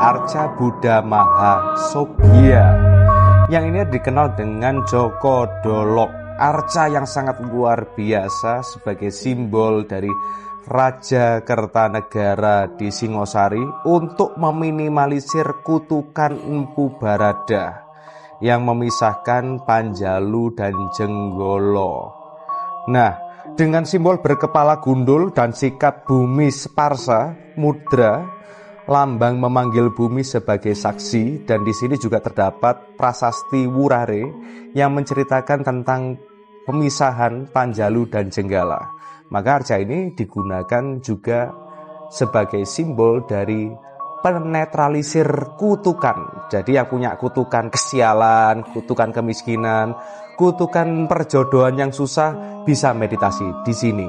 Arca Buddha Maha Sogya. Yang ini dikenal dengan Joko Dolok, arca yang sangat luar biasa sebagai simbol dari Raja Kertanegara di Singosari untuk meminimalisir kutukan Empu Barada yang memisahkan Panjalu dan Jenggolo. Nah, dengan simbol berkepala gundul dan sikap bumi Sparsa, mudra, lambang memanggil bumi sebagai saksi, dan di sini juga terdapat prasasti Wurare yang menceritakan tentang pemisahan Panjalu dan Jenggala. Maka arca ini digunakan juga sebagai simbol dari penetralisir kutukan. Jadi yang punya kutukan kesialan, kutukan kemiskinan, kutukan perjodohan yang susah bisa meditasi di sini.